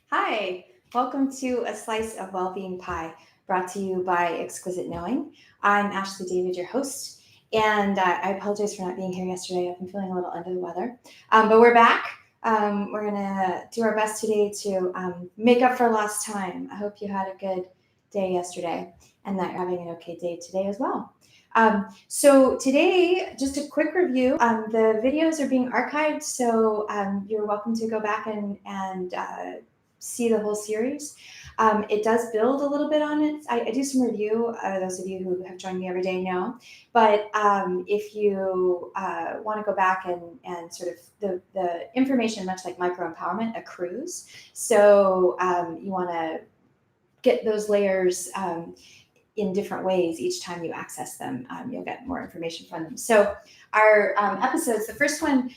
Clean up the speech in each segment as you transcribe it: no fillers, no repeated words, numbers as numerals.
Hi, welcome to A Slice of Wellbeing Pie, brought to you by Exquisite Knowing. I'm Ashley David, your host, and I apologize for not being here yesterday. I've been feeling a little under the weather, but we're back. We're going to do our best today to make up for lost time. I hope you had a good day yesterday and that you're having an okay day today as well. So today, just a quick review. The videos are being archived, so you're welcome to go back and see the whole series. It does build a little bit on it. I do some review. Those of you who have joined me every day know. But if you want to go back and sort of the information, much like micro empowerment, accrues. So you want to get those layers in different ways each time you access them. You'll get more information from them. So our episodes, the first one,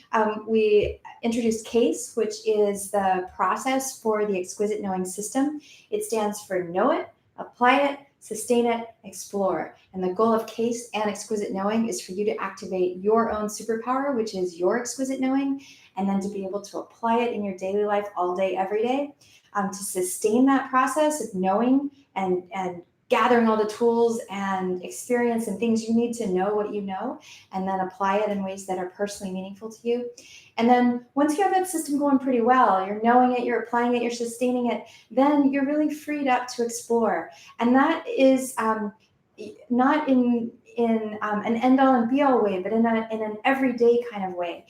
we introduced CASE, which is the process for the Exquisite Knowing system. It stands for know it, apply it, sustain it, explore. And the goal of CASE and Exquisite Knowing is for you to activate your own superpower, which is your exquisite knowing, and then to be able to apply it in your daily life all day, every day, to sustain that process of knowing and gathering all the tools and experience and things you need to know what you know, and then apply it in ways that are personally meaningful to you. And then once you have that system going pretty well, you're knowing it, you're applying it, you're sustaining it, then you're really freed up to explore. And that is not in an end-all and be-all way, but in an everyday kind of way,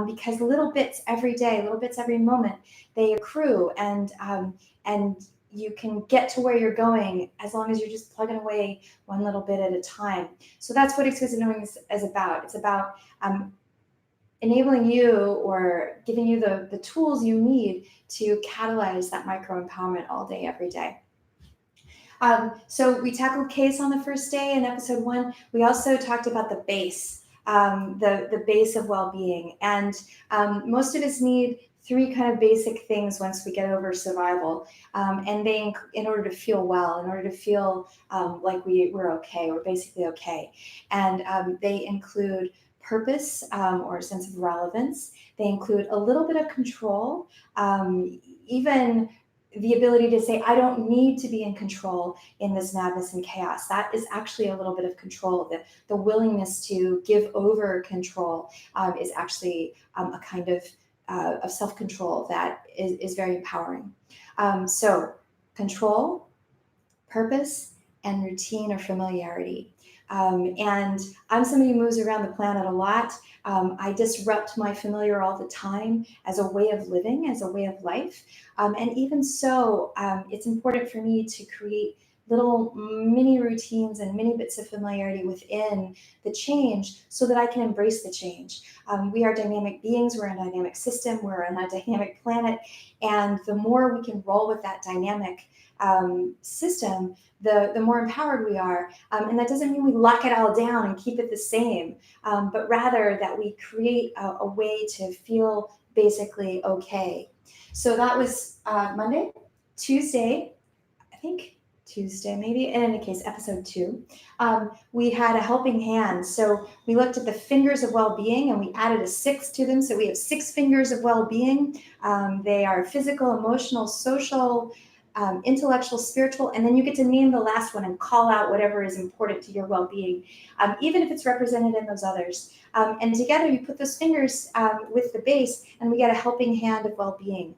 because little bits every day, little bits every moment, they accrue, and you can get to where you're going as long as you're just plugging away one little bit at a time. So that's what Exquisite Knowing is about. It's about enabling you or giving you the tools you need to catalyze that micro empowerment all day, every day. So we tackled CASE on the first day in episode 1. We also talked about the base, the base of well-being. And most of us need 3 kind of basic things once we get over survival. And they, in order to feel well, in order to feel like we're okay, we're basically okay. And they include purpose, or a sense of relevance. They include a little bit of control, even the ability to say, I don't need to be in control in this madness and chaos. That is actually a little bit of control. The willingness to give over control is actually a kind of self-control that is very empowering. So control, purpose, and routine or familiarity. And I'm somebody who moves around the planet a lot. I disrupt my familiar all the time as a way of living, as a way of life. And even so, it's important for me to create little mini routines and mini bits of familiarity within the change so that I can embrace the change. We are dynamic beings, we're a dynamic system, we're on a dynamic planet, and the more we can roll with that dynamic system, the more empowered we are. And that doesn't mean we lock it all down and keep it the same, but rather that we create a way to feel basically okay. So that was Monday. Tuesday, I think Tuesday maybe, in any case, episode 2, we had a helping hand. So we looked at the fingers of well-being and we added a 6 to them. So we have 6 fingers of well-being. They are physical, emotional, social, intellectual, spiritual, and then you get to name the last one and call out whatever is important to your well-being, even if it's represented in those others. And together you put those fingers with the base and we get a helping hand of well-being.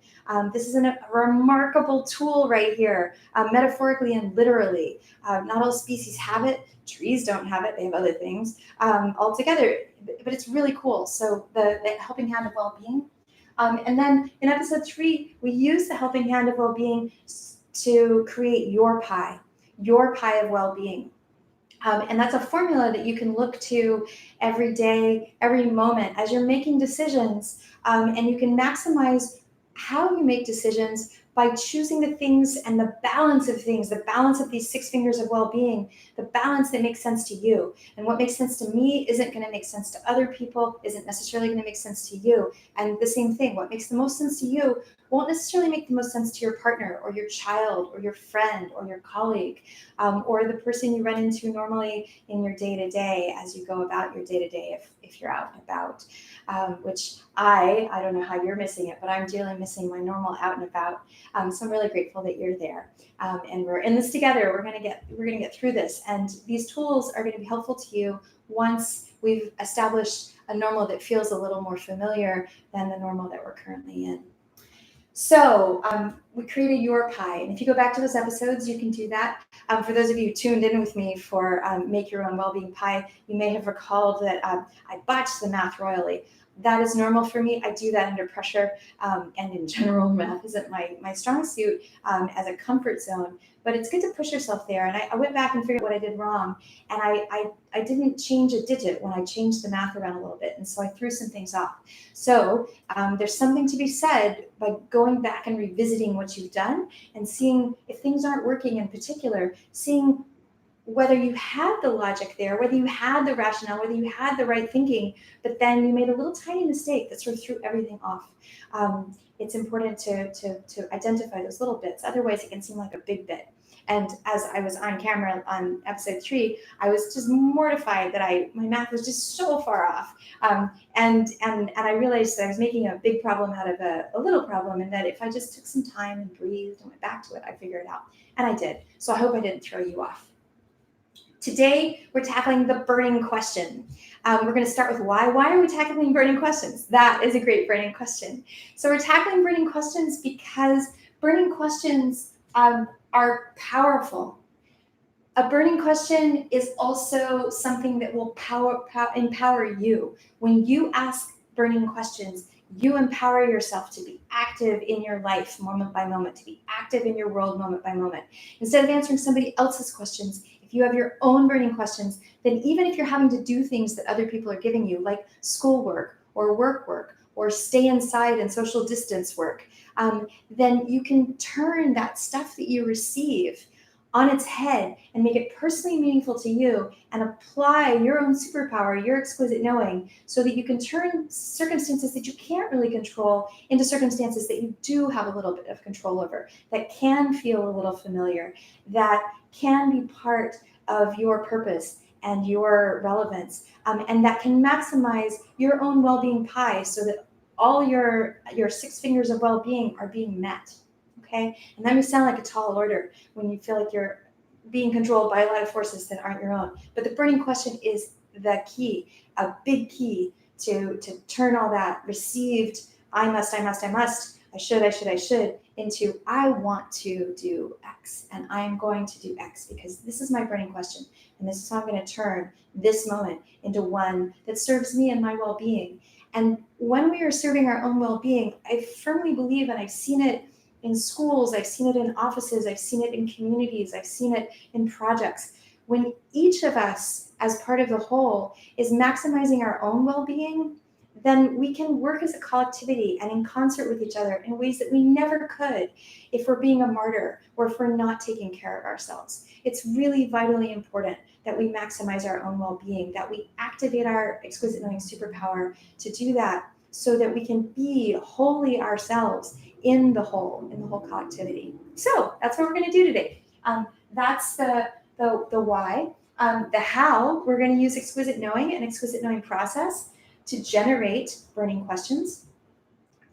This is a remarkable tool right here, metaphorically and literally. Not all species have it. Trees don't have it. They have other things altogether, but it's really cool. So the helping hand of well-being. And then in episode 3, we use the helping hand of well-being to create your pie of well-being. And that's a formula that you can look to every day, every moment as you're making decisions. And you can maximize how you make decisions by choosing the things and the balance of things, the balance of these 6 fingers of well-being, the balance that makes sense to you. And what makes sense to me isn't going to make sense to other people, isn't necessarily going to make sense to you. And the same thing, what makes the most sense to you won't necessarily make the most sense to your partner or your child or your friend or your colleague, or the person you run into normally in your day-to-day as you go about your day-to-day if you're out and about, which I don't know how you're missing it, but I'm dearly missing my normal out and about. So I'm really grateful that you're there. And we're in this together. We're gonna get through this, and these tools are going to be helpful to you once we've established a normal that feels a little more familiar than the normal that we're currently in. So we created your pie, and if you go back to those episodes, you can do that. For those of you tuned in with me for Make Your Own Wellbeing Pie, you may have recalled that I botched the math royally. That is normal for me. I do that under pressure, and in general, math isn't my strong suit as a comfort zone, but it's good to push yourself there. And I went back and figured out what I did wrong, and I didn't change a digit when I changed the math around a little bit, and so I threw some things off. So there's something to be said by going back and revisiting what you've done and seeing if things aren't working, in particular, seeing whether you had the logic there, whether you had the rationale, whether you had the right thinking, but then you made a little tiny mistake that sort of threw everything off. It's important to identify those little bits. Otherwise, it can seem like a big bit. And as I was on camera on episode 3, I was just mortified that my math was just so far off. And I realized that I was making a big problem out of a little problem, and that if I just took some time and breathed and went back to it, I'd figure it out. And I did. So I hope I didn't throw you off. Today, we're tackling the burning question. We're going to start with why. Why are we tackling burning questions? That is a great burning question. So we're tackling burning questions because burning questions are powerful. A burning question is also something that will empower you. When you ask burning questions, you empower yourself to be active in your life moment by moment, to be active in your world moment by moment. Instead of answering somebody else's questions, if you have your own burning questions, then even if you're having to do things that other people are giving you, like schoolwork or work or stay inside and social distance work, then you can turn that stuff that you receive on its head and make it personally meaningful to you and apply your own superpower, your exquisite knowing, so that you can turn circumstances that you can't really control into circumstances that you do have a little bit of control over, that can feel a little familiar, that can be part of your purpose and your relevance, and that can maximize your own well-being pie so that all your 6 fingers of well-being are being met. Okay, and that may sound like a tall order when you feel like you're being controlled by a lot of forces that aren't your own. But the burning question is the key, a big key to turn all that received, I must, I should, into I want to do X, and I'm going to do X because this is my burning question, and this is how I'm going to turn this moment into one that serves me and my well-being. And when we are serving our own well-being, I firmly believe, and I've seen it in schools, I've seen it in offices, I've seen it in communities, I've seen it in projects. When each of us, as part of the whole, is maximizing our own well-being, then we can work as a collectivity and in concert with each other in ways that we never could if we're being a martyr or if we're not taking care of ourselves. It's really vitally important that we maximize our own well-being, that we activate our exquisite knowing superpower to do that so that we can be wholly ourselves in the whole collectivity. So that's what we're going to do today. That's the why. The how, we're going to use exquisite knowing and exquisite knowing process to generate burning questions.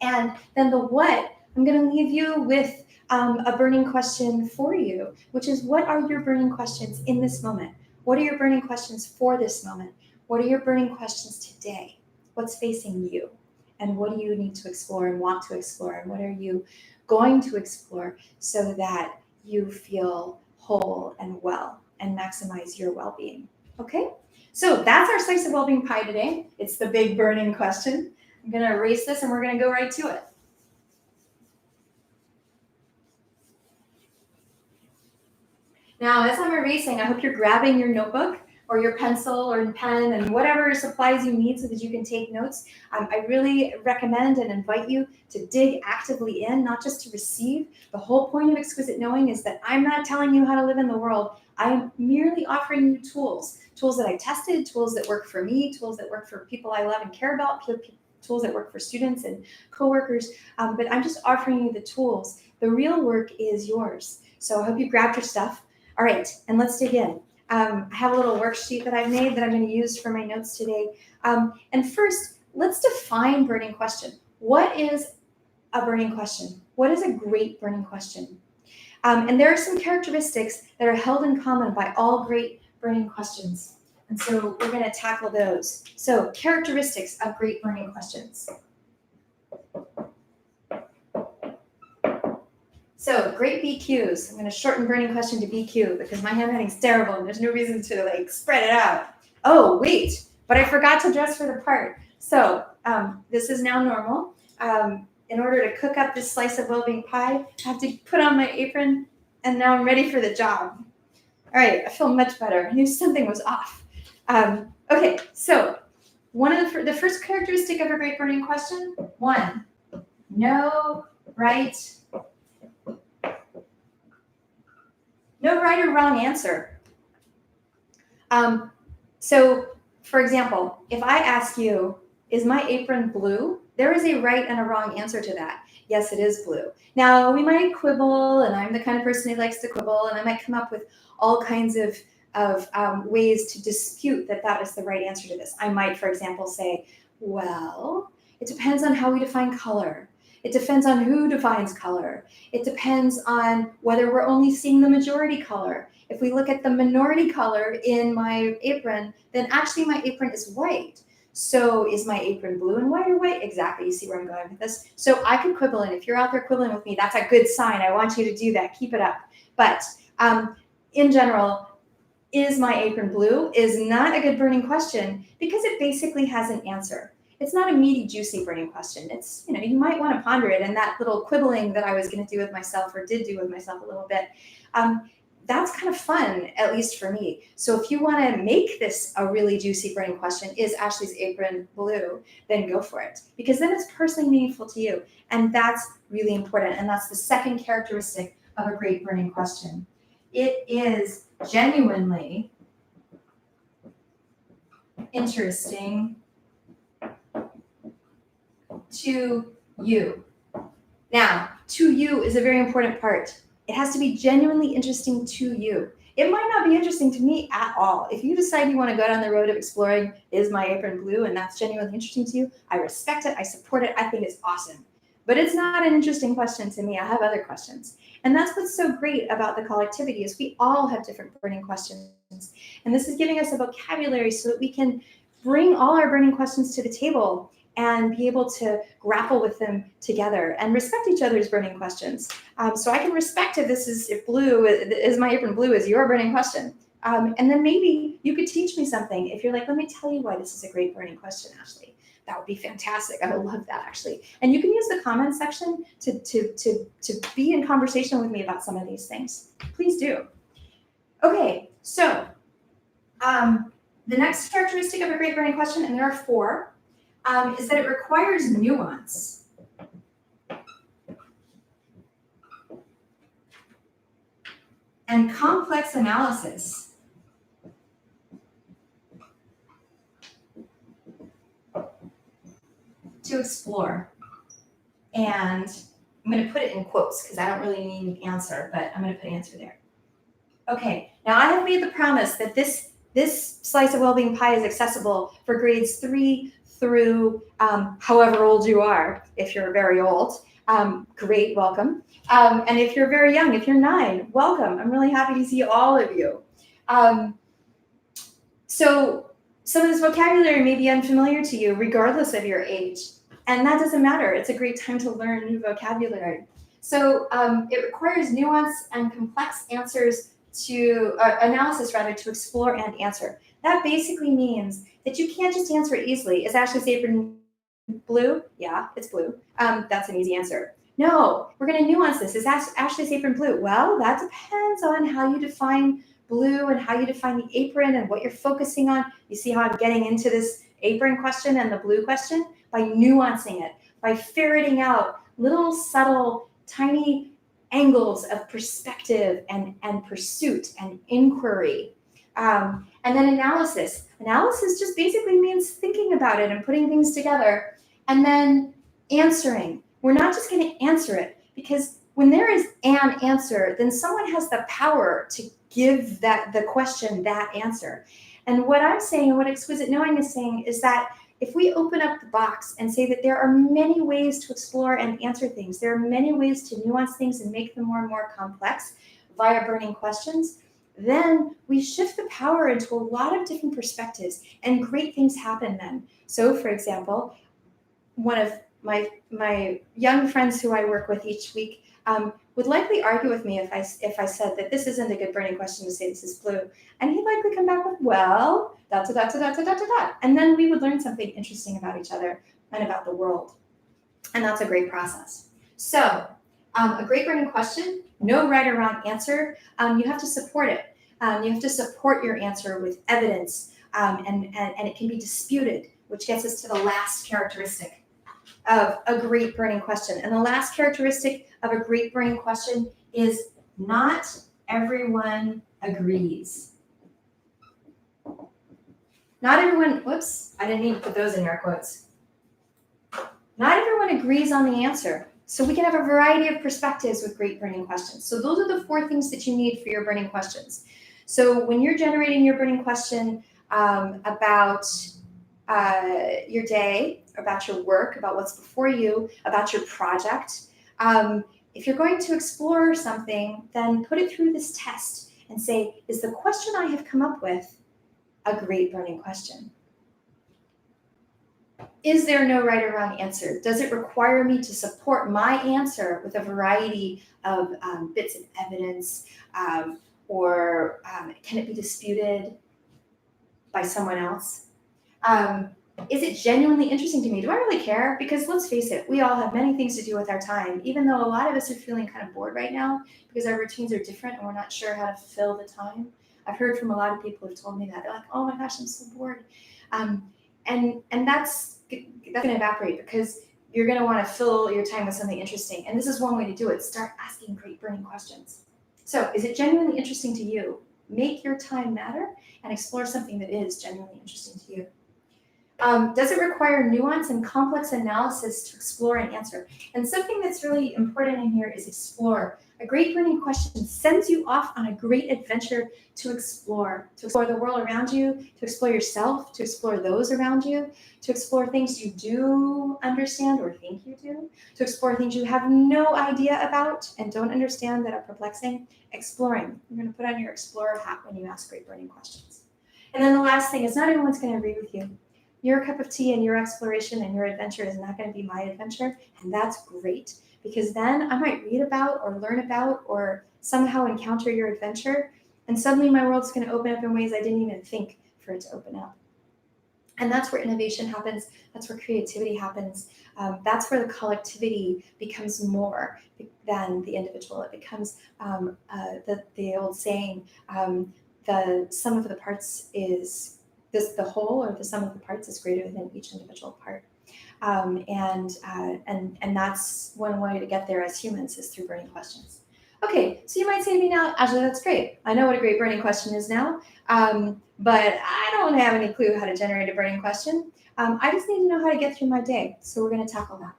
And then the what, I'm going to leave you with a burning question for you, which is, what are your burning questions in this moment? What are your burning questions for this moment? What are your burning questions today? What's facing you? And what do you need to explore and want to explore? And what are you going to explore so that you feel whole and well and maximize your well-being? Okay, so that's our Slice of Wellbeing Pie today. It's the big burning question. I'm going to erase this and we're going to go right to it. Now, as I'm erasing, I hope you're grabbing your notebook or your pencil or pen and whatever supplies you need so that you can take notes. I really recommend and invite you to dig actively in, not just to receive. The whole point of exquisite knowing is that I'm not telling you how to live in the world. I'm merely offering you tools that I tested, tools that work for me, tools that work for people I love and care about, tools that work for students and coworkers, but I'm just offering you the tools. The real work is yours. So I hope you grabbed your stuff. All right, and let's dig in. I have a little worksheet that I've made that I'm going to use for my notes today. And first, let's define burning question. What is a burning question? What is a great burning question? And there are some characteristics that are held in common by all great burning questions. And so we're going to tackle those. So characteristics of great burning questions. So great BQs. I'm going to shorten burning question to BQ because my handwriting's terrible and there's no reason to like spread it out. Oh, wait, but I forgot to dress for the part. So this is now normal. In order to cook up this slice of wellbeing pie, I have to put on my apron and now I'm ready for the job. All right, I feel much better. I knew something was off. Okay, so one of the first characteristic of a great burning question, one, no right or wrong answer. So for example, if I ask you, is my apron blue? There is a right and a wrong answer to that. Yes, it is blue. Now, we might quibble, and I'm the kind of person who likes to quibble, and I might come up with all kinds of ways to dispute that is the right answer to this. I might, for example, say, well, it depends on how we define color. It depends on who defines color. It depends on whether we're only seeing the majority color. If we look at the minority color in my apron, then actually my apron is white. So is my apron blue and white or white? Exactly, you see where I'm going with this. So I could quibble, and if you're out there quibbling with me, that's a good sign. I want you to do that, keep it up. But in general, is my apron blue is not a good burning question because it basically has an answer. It's not a meaty, juicy burning question. It's, you might want to ponder it, and that little quibbling that I was going to do with myself or did do with myself a little bit, that's kind of fun, at least for me. So if you want to make this a really juicy burning question, is Ashley's apron blue, then go for it. Because then it's personally meaningful to you. And that's really important. And that's the second characteristic of a great burning question. It is genuinely interesting to you. Now, to you is a very important part. It has to be genuinely interesting to you. It might not be interesting to me at all. If you decide you want to go down the road of exploring, is my apron blue, and that's genuinely interesting to you, I respect it, I support it, I think it's awesome. But it's not an interesting question to me. I have other questions. And that's what's so great about the collectivity is we all have different burning questions. And this is giving us a vocabulary so that we can bring all our burning questions to the table and be able to grapple with them together and respect each other's burning questions. So I can respect if blue, is my apron blue is your burning question. And then maybe you could teach me something. If you're like, let me tell you why this is a great burning question, Ashley. That would be fantastic. I would love that, actually. And you can use the comment section to be in conversation with me about some of these things. Please do. Okay, so the next characteristic of a great burning question, and there are 4, is that it requires nuance. And complex analysis. To explore. And I'm going to put it in quotes because I don't really need an answer, but I'm going to put answer there. Okay, now I have made the promise that this slice of wellbeing pie is accessible for grades 3 through however old you are. If you're very old, great, welcome. And if you're very young, if you're 9, welcome. I'm really happy to see all of you. So some of this vocabulary may be unfamiliar to you regardless of your age. And that doesn't matter. It's a great time to learn new vocabulary. So it requires nuance and complex analysis to explore and answer. That basically means that you can't just answer it easily. Is Ashley's apron blue? Yeah, it's blue. That's an easy answer. No, we're going to nuance this. Is Ashley's apron blue? Well, that depends on how you define blue and how you define the apron and what you're focusing on. You see how I'm getting into this apron question and the blue question? By nuancing it, by ferreting out little subtle, tiny angles of perspective and pursuit and inquiry. And then analysis. Analysis just basically means thinking about it and putting things together. And then answering. We're not just going to answer it, because when there is an answer, then someone has the power to give the question that answer. And what I'm saying, and what Exquisite Knowing is saying, is that if we open up the box and say that there are many ways to explore and answer things, there are many ways to nuance things and make them more and more complex via burning questions, then we shift the power into a lot of different perspectives, and great things happen then. So, for example, one of my young friends who I work with each week would likely argue with me if I said that this isn't a good burning question to say this is blue, and he'd likely come back with, well, dot dot dot dot dot dot dot, and then we would learn something interesting about each other and about the world, and that's a great process. So, a great burning question, no right or wrong answer. You have to support it. You have to support your answer with evidence, and it can be disputed, which gets us to the last characteristic of a great burning question. And the last characteristic of a great burning question is not everyone agrees. Not everyone, whoops, I didn't mean to put those in air quotes. Not everyone agrees on the answer. So we can have a variety of perspectives with great burning questions. So those are the 4 things that you need for your burning questions. So when you're generating your burning question about your day, about your work, about what's before you, about your project, if you're going to explore something, then put it through this test and say, is the question I have come up with a great burning question? Is there no right or wrong answer? Does it require me to support my answer with a variety of bits of evidence, or can it be disputed by someone else? Is it genuinely interesting to me? Do I really care? Because let's face it, we all have many things to do with our time, even though a lot of us are feeling kind of bored right now because our routines are different and we're not sure how to fill the time. I've heard from a lot of people who've told me that. They're like, oh my gosh, I'm so bored. And that's going to evaporate, because you're going to want to fill your time with something interesting. And this is one way to do it. Start asking great burning questions. So is it genuinely interesting to you? Make your time matter and explore something that is genuinely interesting to you. Does it require nuance and complex analysis to explore and answer? And something that's really important in here is explore. A great burning question sends you off on a great adventure to explore the world around you, to explore yourself, to explore those around you, to explore things you do understand or think you do, to explore things you have no idea about and don't understand that are perplexing. Exploring. You're going to put on your explorer hat when you ask great burning questions. And then the last thing is, not everyone's going to agree with you. Your cup of tea and your exploration and your adventure is not going to be my adventure, and that's great, because then I might read about or learn about or somehow encounter your adventure, and suddenly my world's going to open up in ways I didn't even think for it to open up. And that's where innovation happens. That's where creativity happens. That's where the collectivity becomes more than the individual. It becomes the old saying, the sum of the parts is the whole, or the sum of the parts is greater than each individual part. And that's one way to get there as humans, is through burning questions. Okay, so you might say to me now, Ashley, that's great. I know what a great burning question is now, but I don't have any clue how to generate a burning question. I just need to know how to get through my day. So we're going to tackle that.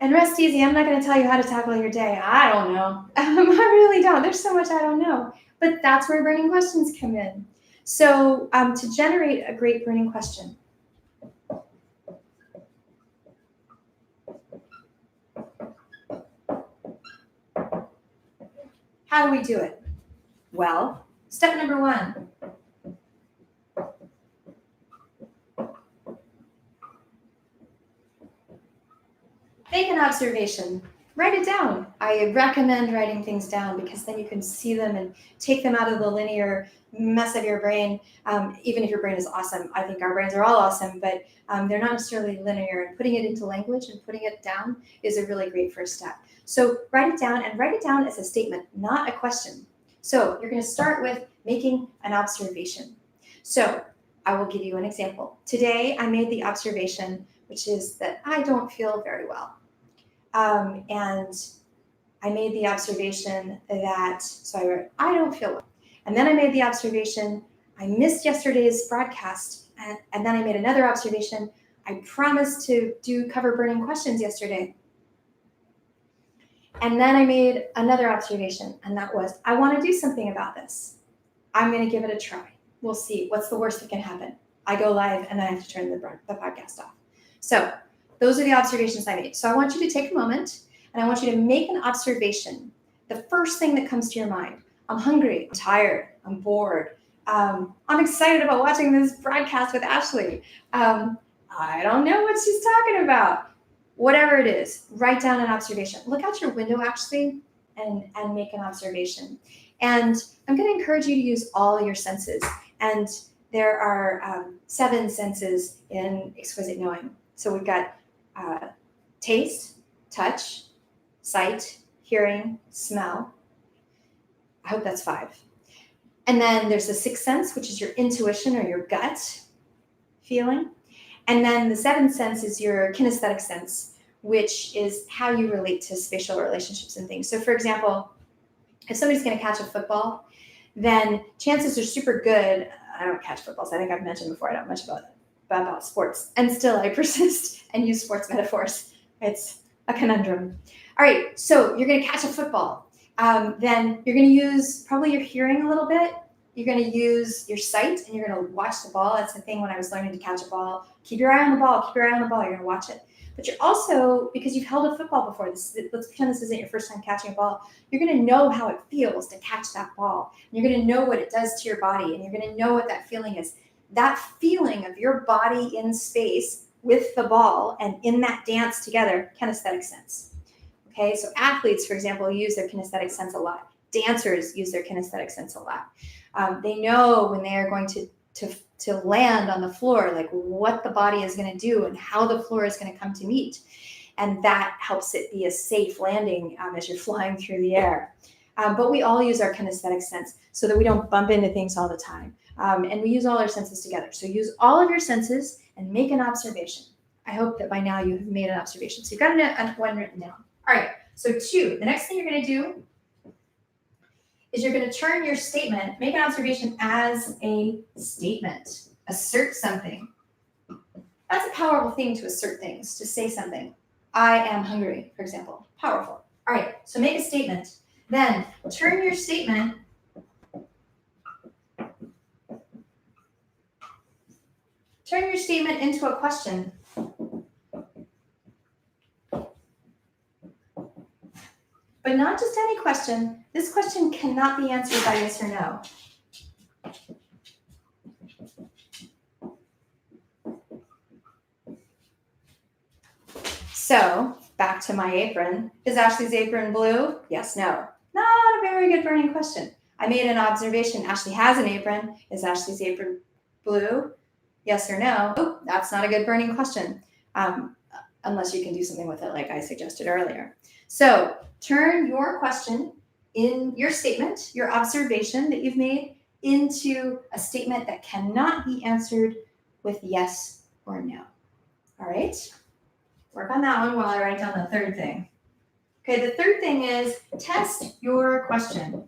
And rest easy, I'm not going to tell you how to tackle your day. I don't know. I really don't. There's so much I don't know. But that's where burning questions come in. So to generate a great burning question, how do we do it? Well, step number 1. Make an observation. Write it down. I recommend writing things down, because then you can see them and take them out of the linear mess of your brain. Even if your brain is awesome, I think our brains are all awesome, but they're not necessarily linear. And putting it into language and putting it down is a really great first step. So write it down, and write it down as a statement, not a question. So you're going to start with making an observation. So I will give you an example. Today I made the observation, which is that I don't feel very well. And I made the observation that, so I wrote, I don't feel well. And then I made the observation, I missed yesterday's broadcast. And then I made another observation, I promised to do cover burning questions yesterday. And then I made another observation, and that was, I want to do something about this. I'm going to give it a try. We'll see. What's the worst that can happen? I go live, and then I have to turn the podcast off. So those are the observations I made. So I want you to take a moment, and I want you to make an observation. The first thing that comes to your mind. I'm hungry. I'm tired. I'm bored. I'm excited about watching this broadcast with Ashley. I don't know what she's talking about. Whatever it is, write down an observation. Look out your window, actually, and make an observation. And I'm going to encourage you to use all your senses. And there are 7 senses in Exquisite Knowing. So we've got taste, touch, sight, hearing, smell. I hope that's 5. And then there's the 6th sense, which is your intuition or your gut feeling. And then the 7th sense is your kinesthetic sense, which is how you relate to spatial relationships and things. So for example, if somebody's going to catch a football, then chances are super good. I don't catch footballs. I think I've mentioned before, I don't much about sports. And still I persist and use sports metaphors. It's a conundrum. All right, so you're going to catch a football. Then you're going to use probably your hearing a little bit. You're going to use your sight, and you're going to watch the ball. That's the thing when I was learning to catch a ball. Keep your eye on the ball. Keep your eye on the ball. You're going to watch it. But you're also, because you've held a football before, let's pretend this isn't your first time catching a ball, you're going to know how it feels to catch that ball. And you're going to know what it does to your body, and you're going to know what that feeling is. That feeling of your body in space with the ball and in that dance together, kinesthetic sense. Okay, so athletes, for example, use their kinesthetic sense a lot. Dancers use their kinesthetic sense a lot. They know when they are going to land on the floor, like what the body is going to do and how the floor is going to come to meet. And that helps it be a safe landing as you're flying through the air. But we all use our kinesthetic sense so that we don't bump into things all the time. And we use all our senses together. So use all of your senses and make an observation. I hope that by now you have made an observation. So you've got one written down. All right, so 2, the next thing you're going to do is you're going to turn your statement, make an observation as a statement. Assert something. That's a powerful thing to assert things, to say something. I am hungry, for example. Powerful. All right, so make a statement. Then turn your statement into a question. But not just any question. This question cannot be answered by yes or no. So, back to my apron. Is Ashley's apron blue? Yes, no. Not a very good burning question. I made an observation. Ashley has an apron. Is Ashley's apron blue? Yes or no? Oh, that's not a good burning question. Unless you can do something with it like I suggested earlier. So turn your question in your statement, your observation that you've made, into a statement that cannot be answered with yes or no. All right? Work on that one while I write down the 3rd thing. Okay, the 3rd thing is test your question.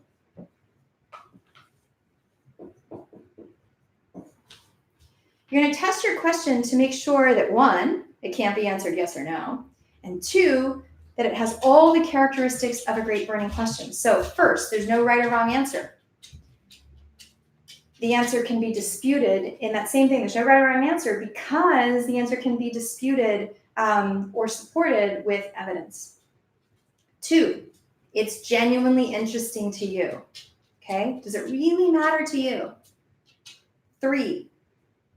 You're going to test your question to make sure that 1, it can't be answered yes or no, and 2, that it has all the characteristics of a great burning question. So first, there's no right or wrong answer. The answer can be disputed in that same thing. There's no right or wrong answer because the answer can be disputed or supported with evidence. 2, it's genuinely interesting to you. Okay, does it really matter to you? 3,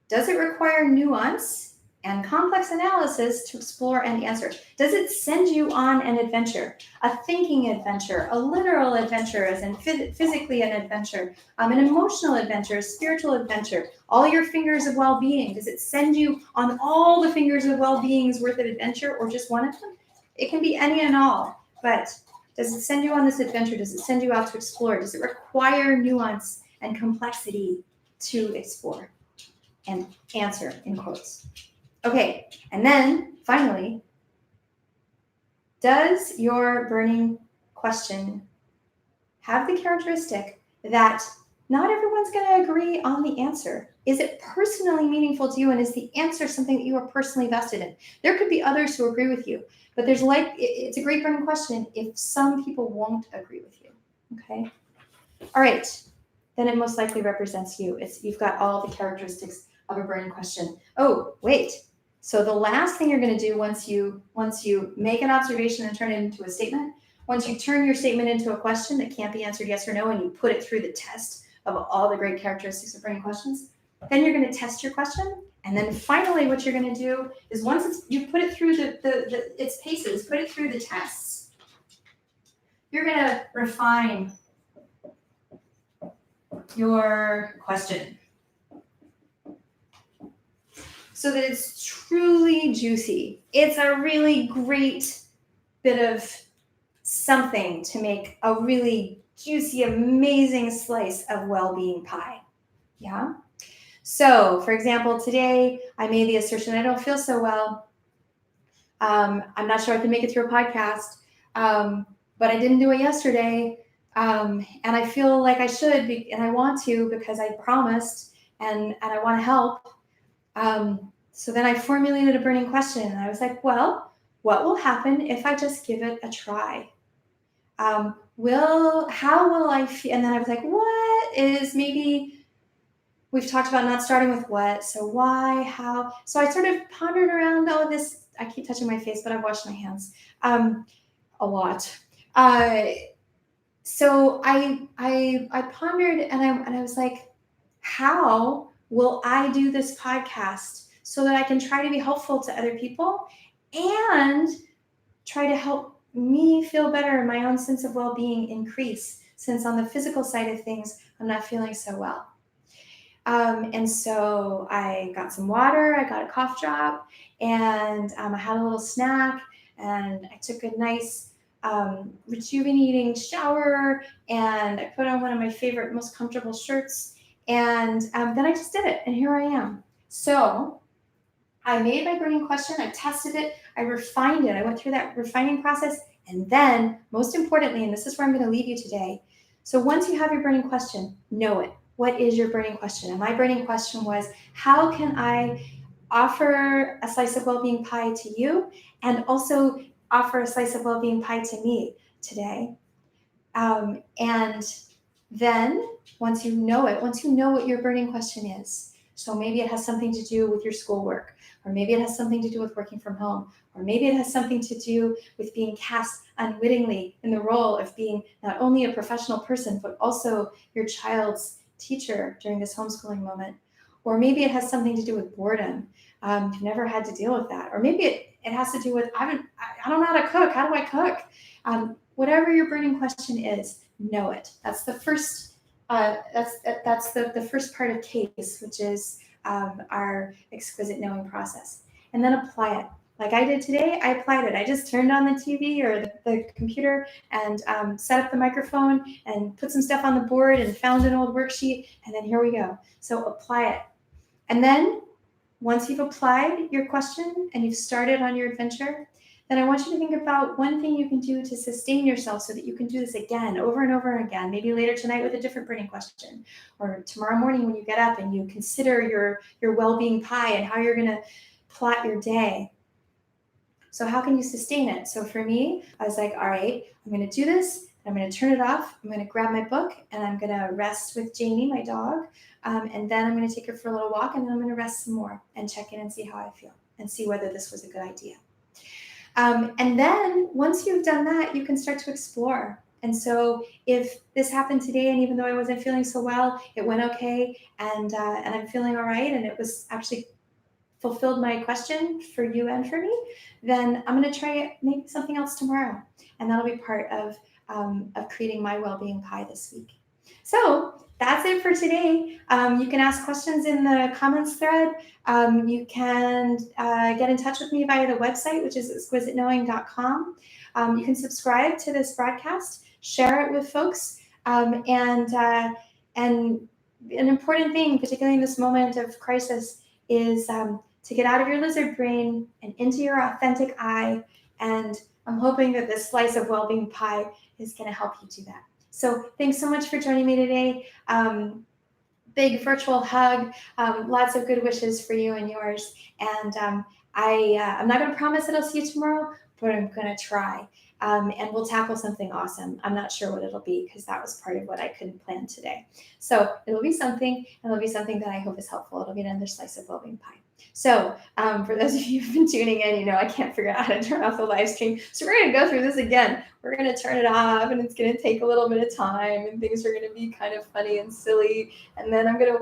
does it require nuance and complex analysis to explore and answer? Does it send you on an adventure, a thinking adventure, a literal adventure, as in physically an adventure, an emotional adventure, a spiritual adventure, all your fingers of well-being? Does it send you on all the fingers of well-being's worth of adventure, or just one of them? It can be any and all, but does it send you on this adventure? Does it send you out to explore? Does it require nuance and complexity to explore and answer, in quotes? Okay, and then finally, does your burning question have the characteristic that not everyone's going to agree on the answer. Is it personally meaningful to you? And is the answer something that you are personally vested in? There could be others who agree with you, but it's a great burning question if some people won't agree with you. Okay. All right. Then it most likely represents you. You've got all the characteristics of a burning question. Oh, wait. So the last thing you're going to do once you make an observation and turn it into a statement, once you turn your statement into a question that can't be answered yes or no, and you put it through the test of all the great characteristics of burning questions, then you're going to test your question. And then finally, what you're going to do is once you put it through its paces, put it through the tests, you're going to refine your question so that it's truly juicy. It's a really great bit of something to make a really juicy, amazing slice of well-being pie. Yeah. So, for example, today I made the assertion, I don't feel so well. I'm not sure I can make it through a podcast, but I didn't do it yesterday. And I feel like I should be, and I want to because I promised and I want to help. So then I formulated a burning question and I was like, well, what will happen if I just give it a try? How will I feel? And then I was like, what is maybe, we've talked about not starting with what, so why, how? So I sort of pondered around all of this. I keep touching my face, but I've washed my hands a lot. So I pondered and I was like, how will I do this podcast so that I can try to be helpful to other people and try to help me feel better and my own sense of well-being increase, since on the physical side of things, I'm not feeling so well. And so I got some water, I got a cough drop, and I had a little snack, and I took a nice rejuvenating shower, and I put on one of my favorite, most comfortable shirts, and then I just did it, and here I am. So I made my burning question, I tested it, I refined it, I went through that refining process, and then, most importantly, and this is where I'm going to leave you today, so once you have your burning question, know it. What is your burning question? And my burning question was, how can I offer a slice of well-being pie to you and also offer a slice of well-being pie to me today? And then once you know what your burning question is, so maybe it has something to do with your schoolwork, or maybe it has something to do with working from home, or maybe it has something to do with being cast unwittingly in the role of being not only a professional person, but also your child's teacher during this homeschooling moment. Or maybe it has something to do with boredom. You've never had to deal with that. Or maybe it has to do with, I don't know how to cook. How do I cook? Whatever your burning question is, know it. That's the first. That's the first part of CASE, which is our exquisite knowing process, and then apply it. Like I did today, I applied it. I just turned on the TV or the computer and set up the microphone and put some stuff on the board and found an old worksheet, and then here we go. So apply it, and then once you've applied your question and you've started on your adventure, then I want you to think about one thing you can do to sustain yourself so that you can do this again, over and over again, maybe later tonight with a different burning question, or tomorrow morning when you get up and you consider your well-being pie and how you're going to plot your day. So how can you sustain it? So for me, I was like, all right, I'm going to do this. I'm going to turn it off. I'm going to grab my book and I'm going to rest with Janie, my dog. And then I'm going to take her for a little walk, and then I'm going to rest some more and check in and see how I feel and see whether this was a good idea. And then once you've done that, you can start to explore. And so if this happened today, and even though I wasn't feeling so well, it went okay, and I'm feeling all right, and it was actually fulfilled my question for you and for me, then I'm going to try maybe something else tomorrow. And that'll be part of creating my well-being pie this week. So that's it for today. You can ask questions in the comments thread. You can get in touch with me via the website, which is exquisiteknowing.com. You can subscribe to this broadcast, share it with folks, and an important thing, particularly in this moment of crisis, is to get out of your lizard brain and into your authentic I. And I'm hoping that this slice of well-being pie is going to help you do that. So thanks so much for joining me today. Big virtual hug, lots of good wishes for you and yours. And I'm not going to promise that I'll see you tomorrow, but I'm going to try. And we'll tackle something awesome. I'm not sure what it'll be because that was part of what I couldn't plan today. So it'll be something, and it'll be something that I hope is helpful. It'll be another slice of wellbeing pie. So for those of you who've been tuning in, I can't figure out how to turn off the live stream. So we're going to go through this again. We're going to turn it off, and it's going to take a little bit of time, and things are going to be kind of funny and silly. And then I'm going to